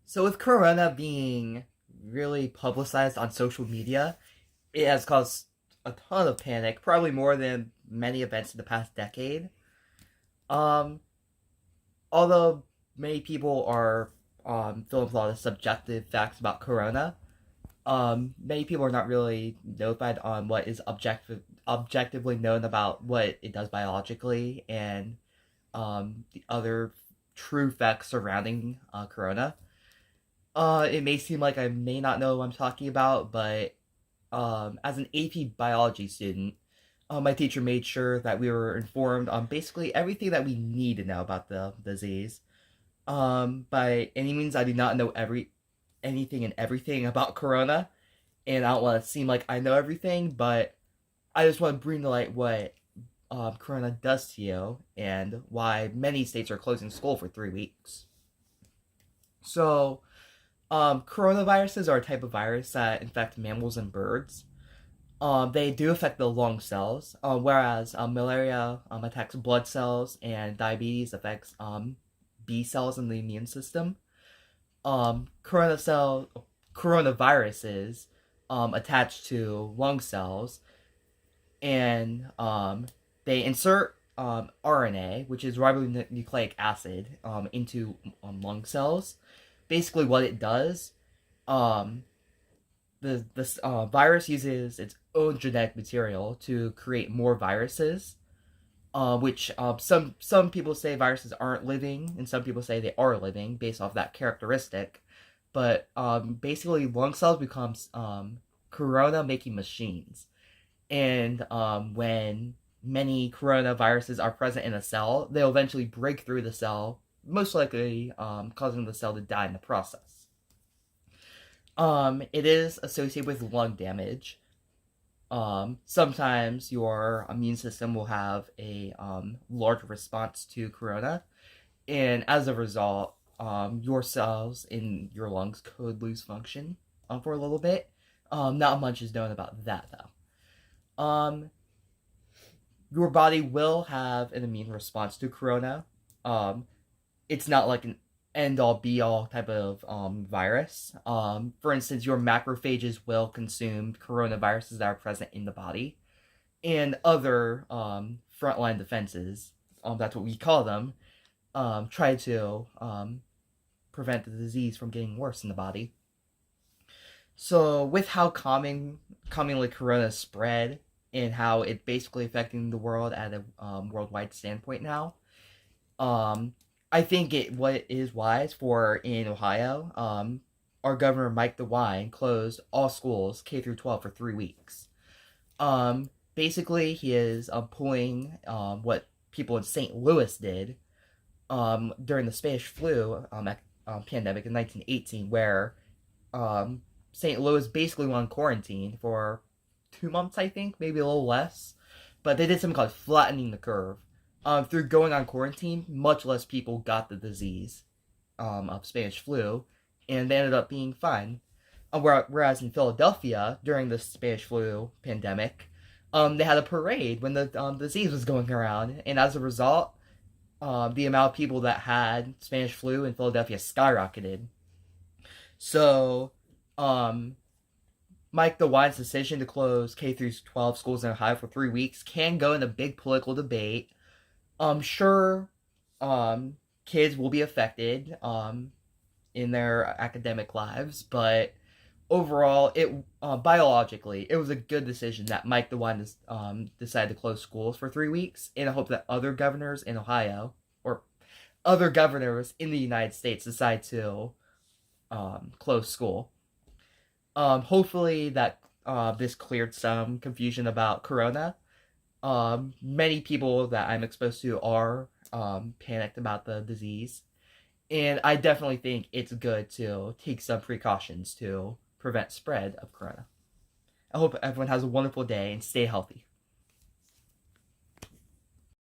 So with Corona being really publicized on social media, it has caused a ton of panic, probably more than many events in the past decade. Um, Although many people are filling with a lot of subjective facts about Corona, many people are not really notified on what is objectively known about what it does biologically and the other true facts surrounding Corona. It may seem like I may not know what I'm talking about, but as an AP biology student, my teacher made sure that we were informed on basically everything that we need to know about the disease. By any means, I do not know anything and everything about Corona, and I don't want to seem like I know everything, but I just want to bring to light what Corona does to you and why many states are closing school for 3 weeks. So, coronaviruses are a type of virus that infect mammals and birds. They do affect the lung cells, whereas malaria attacks blood cells and diabetes affects B cells in the immune system. Coronaviruses attach to lung cells, and they insert RNA, which is ribonucleic acid, into lung cells. Basically, what it does, um, this virus uses its own genetic material to create more viruses, which some people say viruses aren't living, and some people say they are living based off that characteristic. But basically, lung cells becomes corona making machines, and when many coronaviruses are present in a cell, they'll eventually break through the cell, most likely causing the cell to die in the process. It is associated with lung damage. Sometimes your immune system will have a large response to corona, and as a result, your cells in your lungs could lose function for a little bit. Not much is known about that though. Your body will have an immune response to corona. Um, it's not like an end all be all type of virus. For instance, your macrophages will consume coronaviruses that are present in the body, and other frontline defenses, that's what we call them, try to prevent the disease from getting worse in the body. So, with how commonly corona spread and how it basically affecting the world at a worldwide standpoint now, um, I think what is wise for in Ohio. Our governor Mike DeWine closed all schools K through 12 for 3 weeks. Basically, he is pulling what people in St. Louis did during the Spanish flu pandemic in 1918, where St. Louis basically went on quarantine for 2 months, I think, maybe a little less. But they did something called flattening the curve. Through going on quarantine, much less people got the disease of Spanish flu, and they ended up being fine. Whereas in Philadelphia, during the Spanish flu pandemic, they had a parade when the disease was going around, and as a result, the amount of people that had Spanish flu in Philadelphia skyrocketed. So, um, Mike DeWine's decision to close K through 12 schools in Ohio for 3 weeks can go into big political debate. Sure, kids will be affected in their academic lives, but overall, it biologically, it was a good decision that Mike DeWine decided to close schools for 3 weeks, and I hope that other governors in Ohio or other governors in the United States decide to close school. Hopefully that this cleared some confusion about Corona. Many people that I'm exposed to are panicked about the disease, and I definitely think it's good to take some precautions to prevent spread of corona. I hope everyone has a wonderful day and stay healthy.